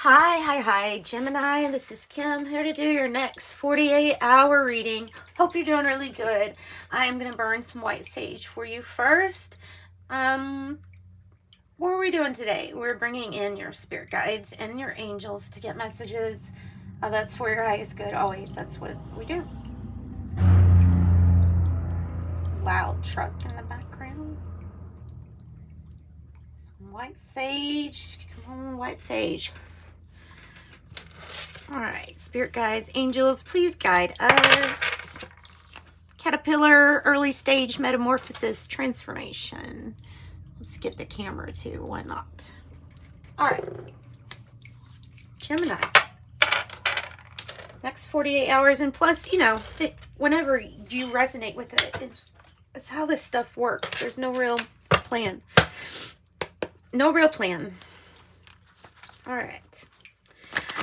Hi, Gemini. This is Kim here to do your next 48-hour reading. Hope you're doing really good. I am going to burn some white sage for you first. What are we doing today? We're bringing in your spirit guides and your angels to get messages. That's for your highest good always. That's what we do. Loud truck in the background. Some white sage. Come on, white sage. All right, spirit guides, angels, please guide us. Caterpillar, early stage metamorphosis, transformation. Let's get the camera too, why not? All right, Gemini. Next 48 hours, and plus, you know, whenever you resonate with it, is how this stuff works. There's no real plan. No real plan. All right.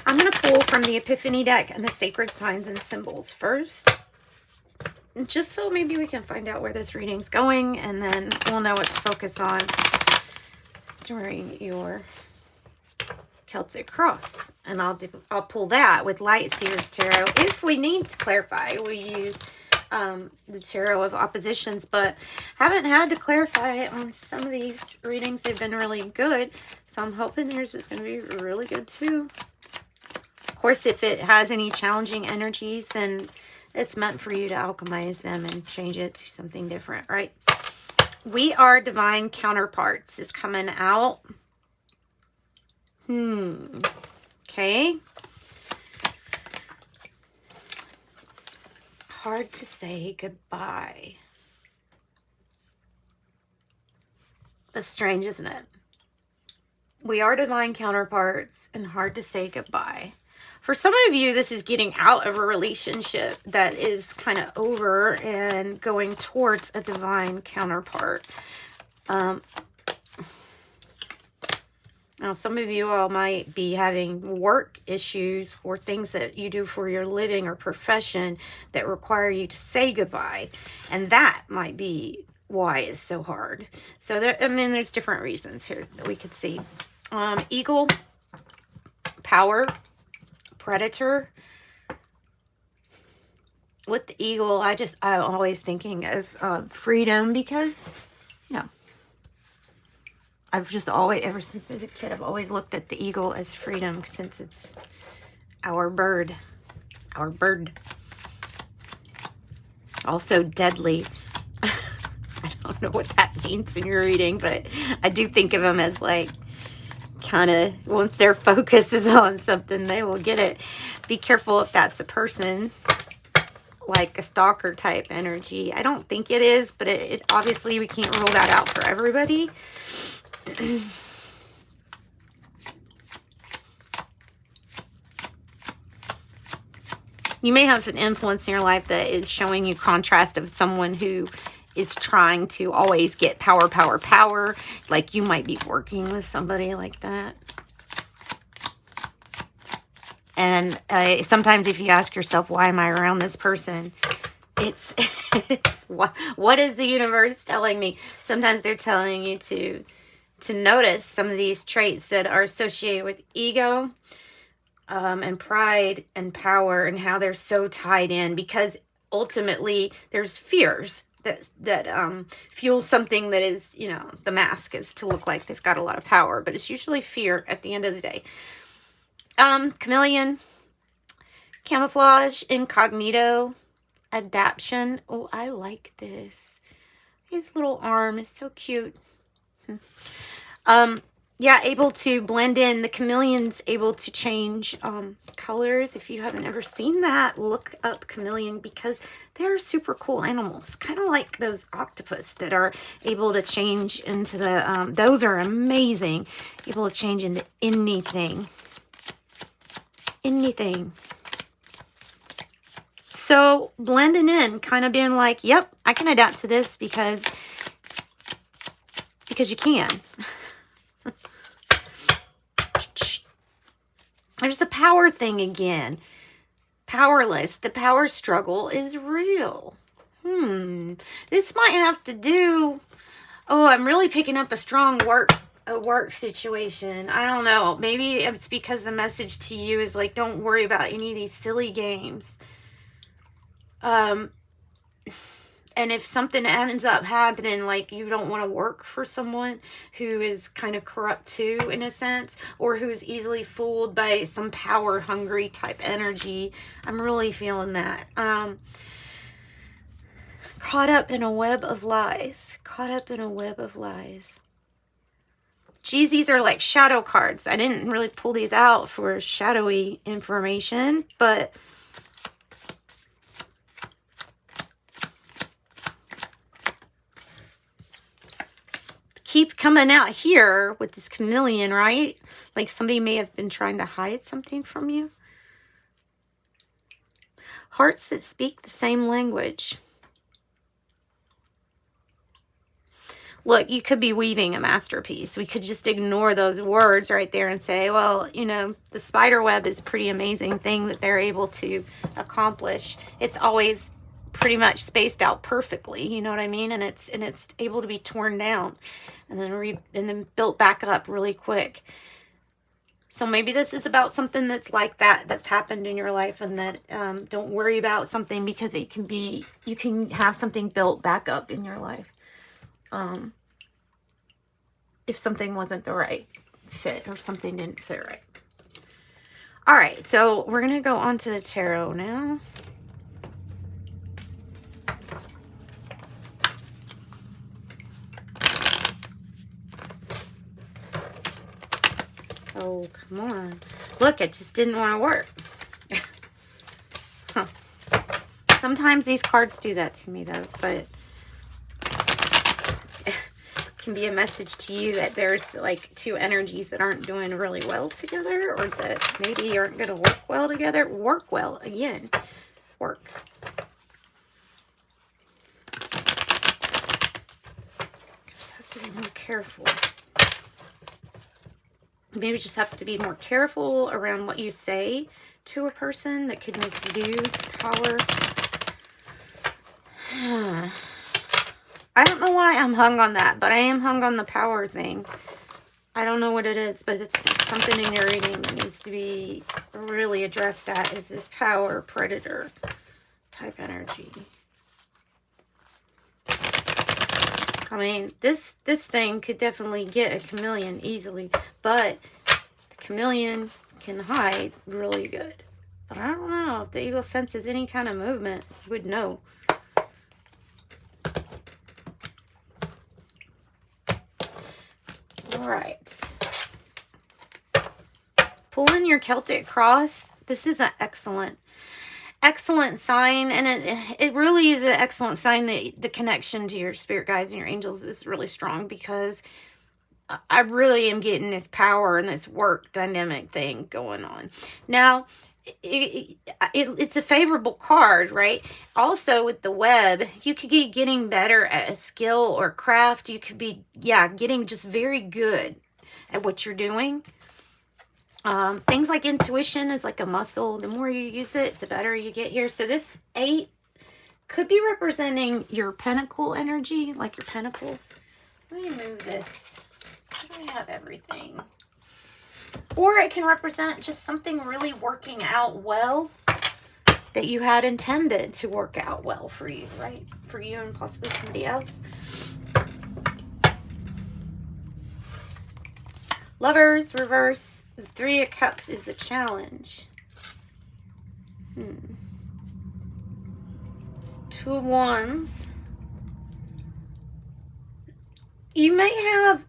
I'm going to pull from the Epiphany deck and the Sacred Signs and Symbols first, just so maybe we can find out where this reading's going, and then we'll know what to focus on during your Celtic cross. And I'll pull that with Light Seers Tarot. If we need to clarify, we use the Tarot of Oppositions, but haven't had to clarify on some of these readings. They've been really good, so I'm hoping yours is going to be really good too. Of course, if it has any challenging energies, then it's meant for you to alchemize them and change it to something different, right? We are divine counterparts is coming out. Okay. Hard to say goodbye. That's strange, isn't it? We are divine counterparts and hard to say goodbye. For some of you, this is getting out of a relationship that is kind of over and going towards a divine counterpart. Now, some of you all might be having work issues or things that you do for your living or profession that require you to say goodbye. And that might be why it's so hard. So, there's different reasons here that we could see. Eagle, power, predator. With the eagle, I'm always thinking of freedom, because, you know, I've just always, ever since I was a kid, I've always looked at the eagle as freedom, since it's our bird. Our bird. Also deadly. I don't know what that means in your reading, but I do think of them as like, kind of, once their focus is on something, they will get it. Be careful if that's a person, like a stalker type energy. I don't think it is, but it obviously, we can't rule that out for everybody. You may have an influence in your life that is showing you contrast of someone who is trying to always get power. Like you might be working with somebody like that. And sometimes if you ask yourself, why am I around this person? It's what is the universe telling me? Sometimes they're telling you to notice some of these traits that are associated with ego, and pride and power, and how they're so tied in, because ultimately there's fears that fuel something that is, you know, the mask is to look like they've got a lot of power, but it's usually fear at the end of the day. Chameleon, camouflage, incognito, adaptation. Oh, I like this. His little arm is so cute. Yeah, able to blend in. The chameleon's able to change colors. If you haven't ever seen that, look up chameleon, because they're super cool animals. Kind of like those octopus that are able to change into the... those are amazing. Able to change into anything. Anything. So, blending in. Kind of being like, yep, I can adapt to this because you can. There's the power thing again. Powerless. The power struggle is real. This might have to do... Oh, I'm really picking up a strong work a work situation. I don't know. Maybe it's because the message to you is like, don't worry about any of these silly games. And if something ends up happening, like you don't want to work for someone who is kind of corrupt too, in a sense, or who is easily fooled by some power hungry type energy. I'm really feeling that. Caught up in a web of lies. Caught up in a web of lies. Geez, these are like shadow cards. I didn't really pull these out for shadowy information, but keep coming out here with this chameleon, right? Like somebody may have been trying to hide something from you. Hearts that speak the same language. Look, you could be weaving a masterpiece. We could just ignore those words right there and say, well, you know, the spider web is a pretty amazing thing that they're able to accomplish. It's always pretty much spaced out perfectly, you know what I mean? And it's able to be torn down and then built back up really quick. So maybe this is about something that's like that, that's happened in your life, and that don't worry about something, because it can be, you can have something built back up in your life. If something wasn't the right fit or something didn't fit right. All right, so we're going to go on to the tarot now. Oh, come on. Look, it just didn't want to work. Huh. Sometimes these cards do that to me, though, but it can be a message to you that there's like two energies that aren't doing really well together, or that maybe aren't going to work well together. Work well, again. Work. Just have to be more careful. Maybe just have to be more careful around what you say to a person that could misuse power. I don't know why I'm hung on that, but I am hung on the power thing. I don't know what it is, but it's something in your reading that needs to be really addressed at, is this power predator type energy. I mean, this thing could definitely get a chameleon easily, but the chameleon can hide really good. But I don't know if the eagle senses any kind of movement. You would know. All right. Pull in your Celtic cross. This is an excellent sign, and it really is an excellent sign that the connection to your spirit guides and your angels is really strong, because I really am getting this power and this work dynamic thing going on. Now, it's a favorable card, right? Also, with the web, you could be getting better at a skill or craft. You could be, getting just very good at what you're doing. Things like intuition is like a muscle. The more you use it, the better you get here. So this 8 could be representing your pentacle energy, like your pentacles. Let me move this. I have everything. Or it can represent just something really working out well that you had intended to work out well for you, right? For you and possibly somebody else. Lovers, reverse. The 3 of Cups is the challenge. 2 of Wands. You may have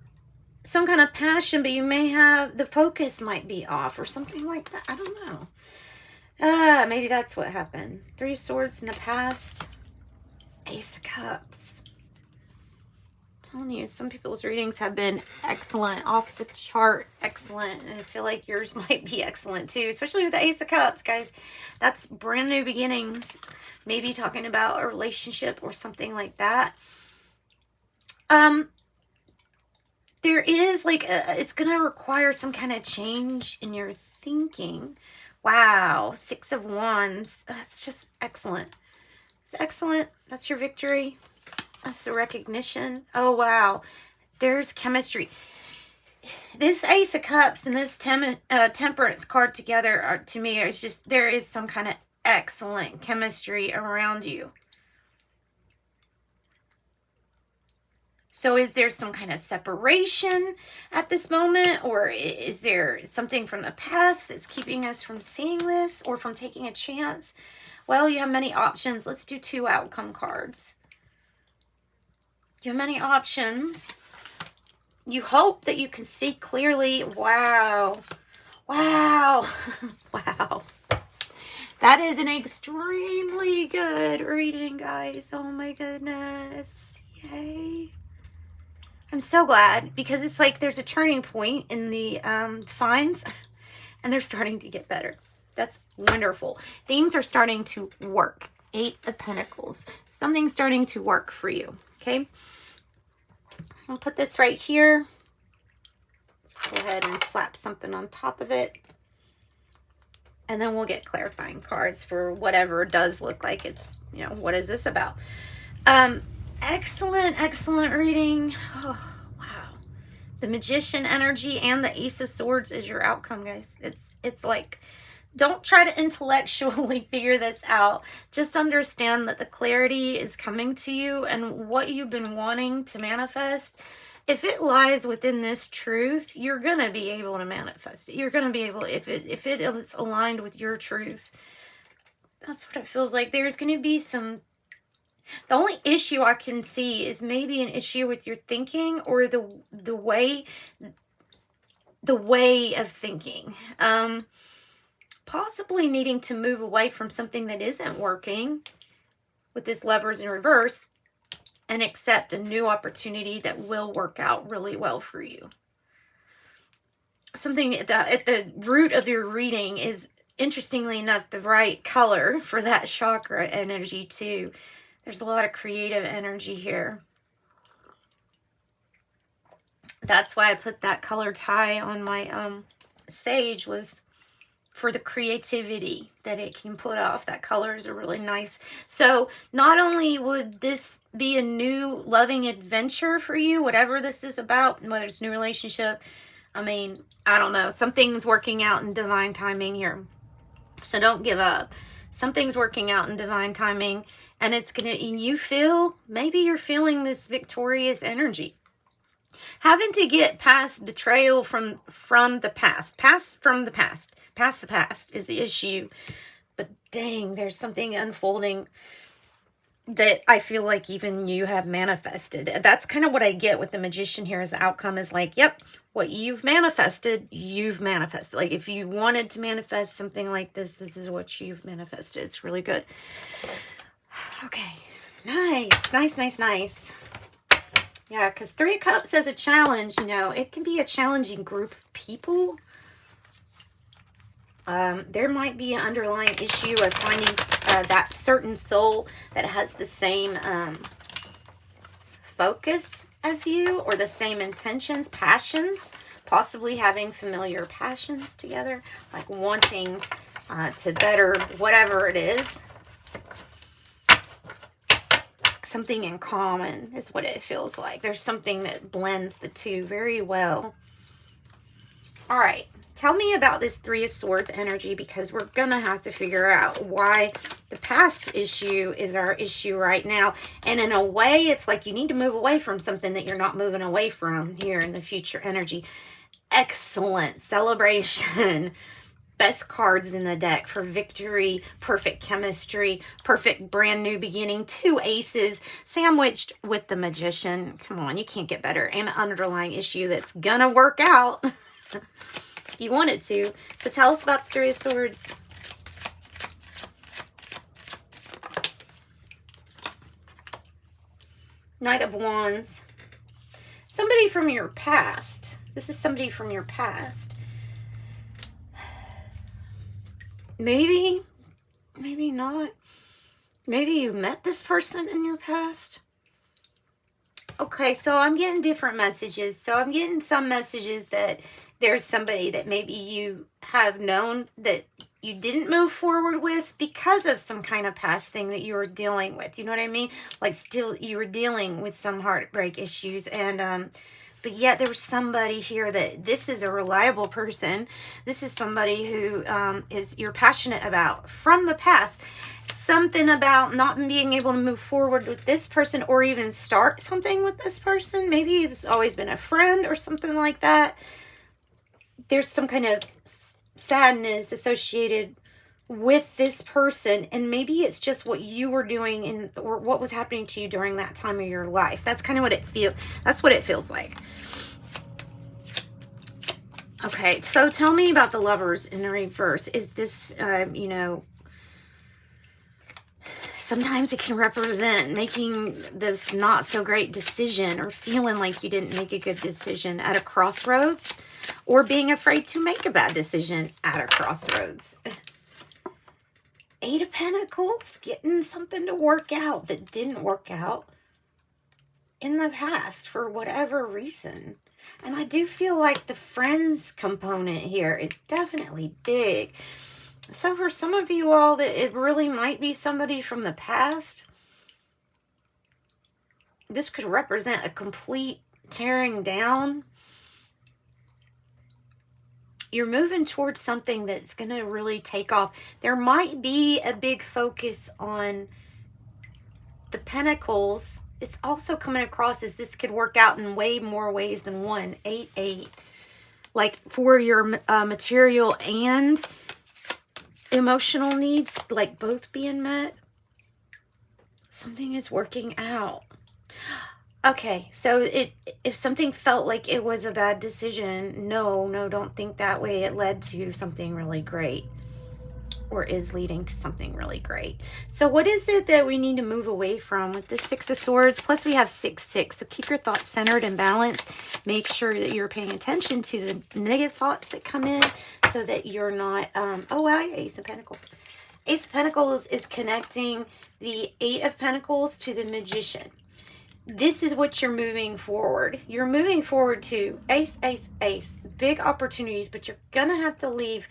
some kind of passion, but you may have, the focus might be off or something like that. I don't know. Maybe that's what happened. 3 of Swords in the past. Ace of Cups. Telling you, some people's readings have been excellent, off the chart excellent, and I feel like yours might be excellent too, especially with the Ace of Cups, guys. That's brand new beginnings, maybe talking about a relationship or something like that. There is like it's gonna require some kind of change in your thinking. Wow, 6 of Wands. That's just excellent. It's excellent. That's your victory. That's the recognition. Oh, wow. There's chemistry. this Ace of Cups and this Temperance card together are, to me, it's just, there is some kind of excellent chemistry around you. So is there some kind of separation at this moment, or is there something from the past that's keeping us from seeing this or from taking a chance? Well, you have many options. Let's do 2 outcome cards. You have many options. You hope that you can see clearly. Wow. Wow. Wow. That is an extremely good reading, guys. Oh my goodness. Yay. I'm so glad, because it's like there's a turning point in the signs and they're starting to get better. That's wonderful. Things are starting to work. 8 of Pentacles. Something's starting to work for you. Okay. I'll put this right here. Let's go ahead and slap something on top of it. And then we'll get clarifying cards for whatever does look like it's, you know, what is this about? Excellent, excellent reading. Oh, wow. The Magician energy and the Ace of Swords is your outcome, guys. It's like, don't try to intellectually figure this out. Just understand that the clarity is coming to you, and what you've been wanting to manifest, if it lies within this truth, you're going to be able to manifest it. You're going to be able, if it is aligned with your truth, that's what it feels like. There's going to be some, the only issue I can see is maybe an issue with your thinking, or the way of thinking. Possibly needing to move away from something that isn't working with this Lovers in reverse and accept a new opportunity that will work out really well for you. Something at the root of your reading is, interestingly enough, the right color for that chakra energy too. There's a lot of creative energy here. That's why I put that color tie on my sage, was for the creativity that it can put off. That colors are really nice. So not only would this be a new loving adventure for you, whatever this is about, whether it's a new relationship, I mean, I don't know, something's working out in divine timing here. So don't give up. Something's working out in divine timing, and it's gonna, and you feel, maybe you're feeling this victorious energy. Having to get past betrayal from the past. Past the past is the issue. But dang, there's something unfolding that I feel like even you have manifested. That's kind of what I get with the Magician here, as the outcome is like, yep, what you've manifested, you've manifested. Like if you wanted to manifest something like this, this is what you've manifested. It's really good. Okay. Nice, nice, nice, nice. Yeah, because 3 of Cups as a challenge, you know, it can be a challenging group of people. There might be an underlying issue of finding that certain soul that has the same focus as you, or the same intentions, passions, possibly having familiar passions together, like wanting to better whatever it is. Something in common is what it feels like. There's something that blends the two very well. All right. Tell me about this 3 of Swords energy, because we're going to have to figure out why the past issue is our issue right now. And in a way, it's like you need to move away from something that you're not moving away from here in the future energy. Excellent celebration. Best cards in the deck for victory, perfect chemistry, perfect brand new beginning. 2 aces sandwiched with the Magician. Come on, you can't get better. And an underlying issue that's gonna work out. You want it to. So tell us about the 3 of Swords. Knight of Wands. Somebody from your past. This is somebody from your past. Maybe, maybe not. Maybe you met this person in your past. Okay, so I'm getting different messages. So I'm getting some messages that there's somebody that maybe you have known that you didn't move forward with because of some kind of past thing that you were dealing with. You know what I mean? Like still you were dealing with some heartbreak issues, and But yet there was somebody here that this is a reliable person. This is somebody who you're passionate about from the past. Something about not being able to move forward with this person or even start something with this person. Maybe it's always been a friend or something like that. There's some kind of sadness associated with this person, and maybe it's just what you were doing or what was happening to you during that time of your life. That's kind of what that's what it feels like. Okay, so tell me about the Lovers in the reverse. Is this you know, sometimes it can represent making this not so great decision or feeling like you didn't make a good decision at a crossroads, or being afraid to make a bad decision at a crossroads. 8 of Pentacles, getting something to work out that didn't work out in the past for whatever reason. And I do feel like the friends component here is definitely big. So for some of you all, that it really might be somebody from the past. This could represent a complete tearing down. You're moving towards something that's going to really take off. There might be a big focus on the Pentacles. It's also coming across as this could work out in way more ways than one. 8-8. Like for your material and emotional needs, like both being met. Something is working out. Okay, so if something felt like it was a bad decision, no, don't think that way. It led to something really great, or is leading to something really great. So what is it that we need to move away from with the 6 of Swords? Plus we have 6-6. So keep your thoughts centered and balanced. Make sure that you're paying attention to the negative thoughts that come in so that you're not, oh wow, Ace of Pentacles. Ace of Pentacles is connecting the 8 of Pentacles to the Magician. This is what you're moving forward. You're moving forward to ace, big opportunities, but you're going to have to leave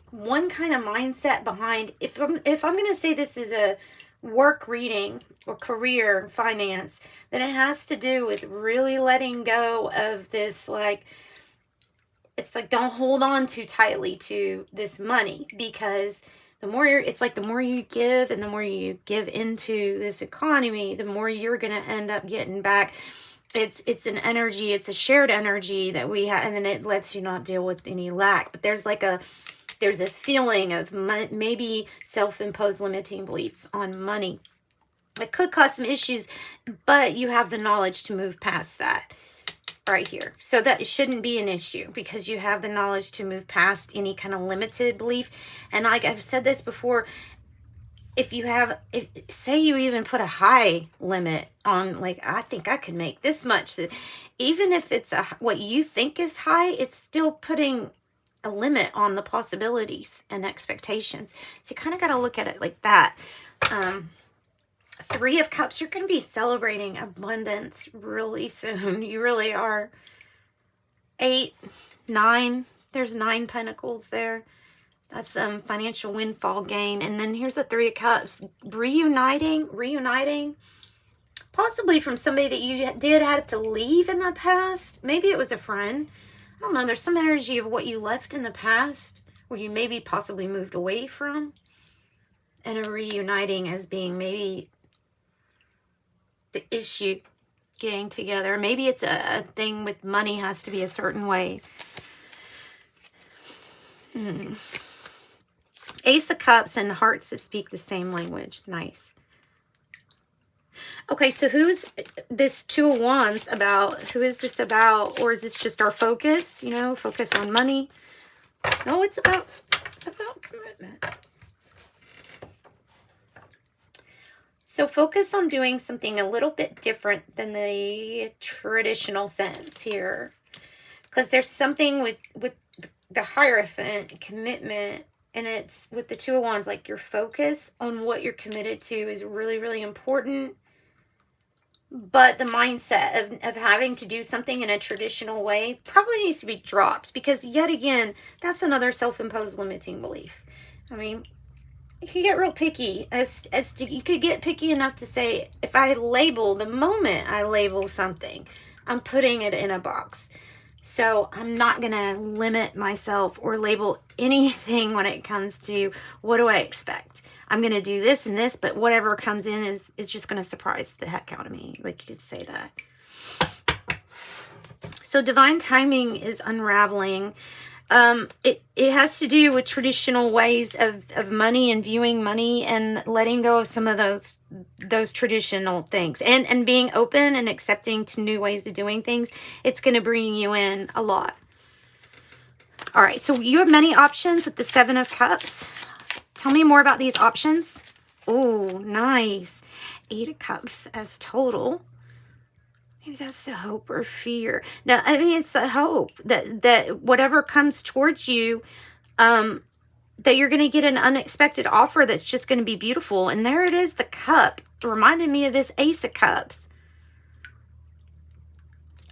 one kind of mindset behind. If I'm going to say this is a work reading or career finance, then it has to do with really letting go of this, like, it's like don't hold on too tightly to this money, because the more it's like the more you give and the more you give into this economy, the more you're going to end up getting back. It's an energy, it's a shared energy that we have, and then it lets you not deal with any lack. But there's a feeling of maybe self-imposed limiting beliefs on money. It could cause some issues, but you have the knowledge to move past that. Right here. So that shouldn't be an issue because you have the knowledge to move past any kind of limited belief. And like I've said this before, if say you even put a high limit on, like, I think I could make this much, even if it's what you think is high, it's still putting a limit on the possibilities and expectations. So you kind of got to look at it like that. 3 of Cups, you're going to be celebrating abundance really soon. You really are. 8, 9, there's 9 Pentacles there. That's financial windfall gain. And then here's a 3 of Cups, reuniting, possibly from somebody that you did have to leave in the past. Maybe it was a friend. I don't know. There's some energy of what you left in the past, where you maybe possibly moved away from, and a reuniting as being maybe the issue getting together. Maybe it's a thing with money has to be a certain way. Ace of Cups and hearts that speak the same language. Nice. Okay, so who's this 2 of Wands about? Who is this about? Or is this just our focus? You know, focus on money? No, it's about commitment. So focus on doing something a little bit different than the traditional sense here. Because there's something with the Hierophant, commitment, and it's with the 2 of Wands, like your focus on what you're committed to is really, really important. But the mindset of having to do something in a traditional way probably needs to be dropped, because yet again, that's another self-imposed limiting belief. I mean, you can get real picky you could get picky enough to say, if I label, the moment I label something, I'm putting it in a box. So I'm not going to limit myself or label anything when it comes to what do I expect. I'm going to do this and this, but whatever comes in is just going to surprise the heck out of me. Like you could say that. So divine timing is unraveling. It has to do with traditional ways of money and viewing money and letting go of some of those traditional things and being open and accepting to new ways of doing things. It's going to bring you in a lot. All right, so you have many options with the 7 of Cups. Tell me more about these options. Oh, nice. 8 of Cups as total. Maybe that's the hope or fear. No, I mean, it's the hope that whatever comes towards you, that you're going to get an unexpected offer that's just going to be beautiful. And there it is, the cup. It reminded me of this Ace of Cups.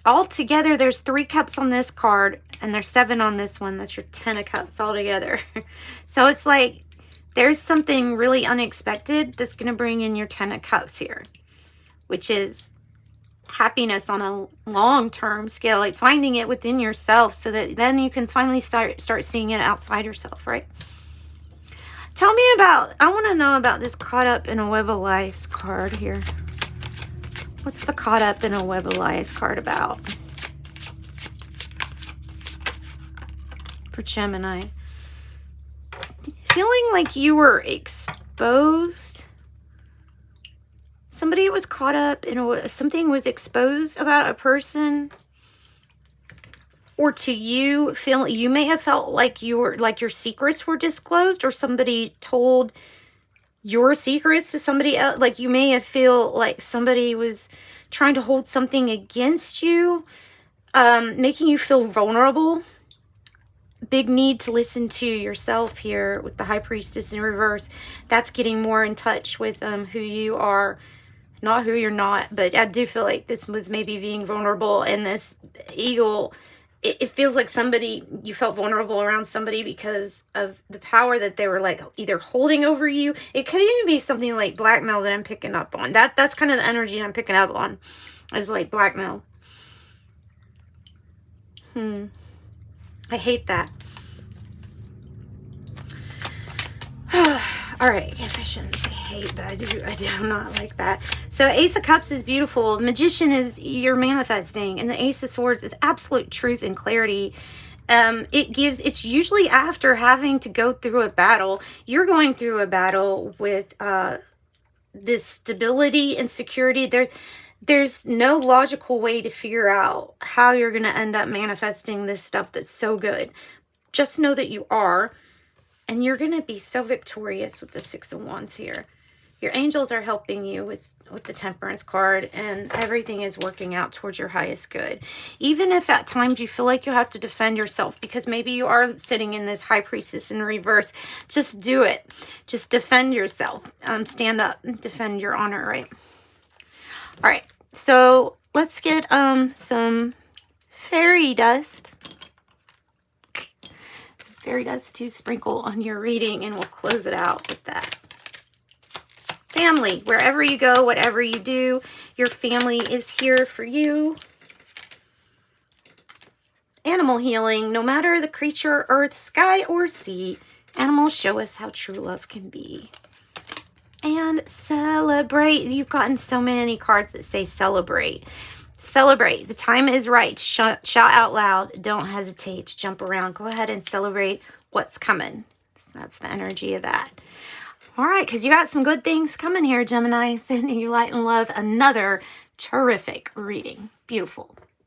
All together, there's 3 cups on this card, and there's 7 on this one. That's your 10 of Cups all together. So it's like there's something really unexpected that's going to bring in your 10 of Cups here, which is happiness on a long-term scale, like finding it within yourself so that then you can finally start seeing it outside yourself, right? Tell me about, I want to know about this caught up in a web of lies card here. What's the caught up in a web of lies card about? For Gemini. Feeling like you were exposed. Somebody was caught up in something was exposed about a person, or to you, you may have felt like your secrets were disclosed, or somebody told your secrets to somebody else. Like you may have felt like somebody was trying to hold something against you, making you feel vulnerable. Big need to listen to yourself here with the High Priestess in reverse. That's getting more in touch with who you are. Not who you're not, but I do feel like this was maybe being vulnerable, and this eagle, it feels like you felt vulnerable around somebody because of the power that they were like either holding over you. It could even be something like blackmail that I'm picking up on. That's kind of the energy I'm picking up on, is like blackmail. I hate that. All right, I guess I shouldn't say hate, but I do not like that. So Ace of Cups is beautiful. The Magician is you're manifesting, and the Ace of Swords is absolute truth and clarity. It's usually after having to go through a battle. You're going through a battle with this stability and security. There's no logical way to figure out how you're going to end up manifesting this stuff that's so good. Just know that you are. And you're going to be so victorious with the 6 of Wands here. Your angels are helping you with the Temperance card, and everything is working out towards your highest good. Even if at times you feel like you have to defend yourself, because maybe you are sitting in this High Priestess in reverse, just do it. Just defend yourself. Stand up and defend your honor, right? All right, so let's get some fairy dust. Fairy dust to sprinkle on your reading, and we'll close it out with that. Family, wherever you go, whatever you do, your family is here for you. Animal healing, no matter the creature, earth, sky, or sea, animals show us how true love can be. And celebrate. You've gotten so many cards that say celebrate. Celebrate. The time is right. Shout out loud. Don't hesitate to jump around. Go ahead and celebrate what's coming. So that's the energy of that. All right, because you got some good things coming here, Gemini. Sending you light and love. Another terrific reading. Beautiful.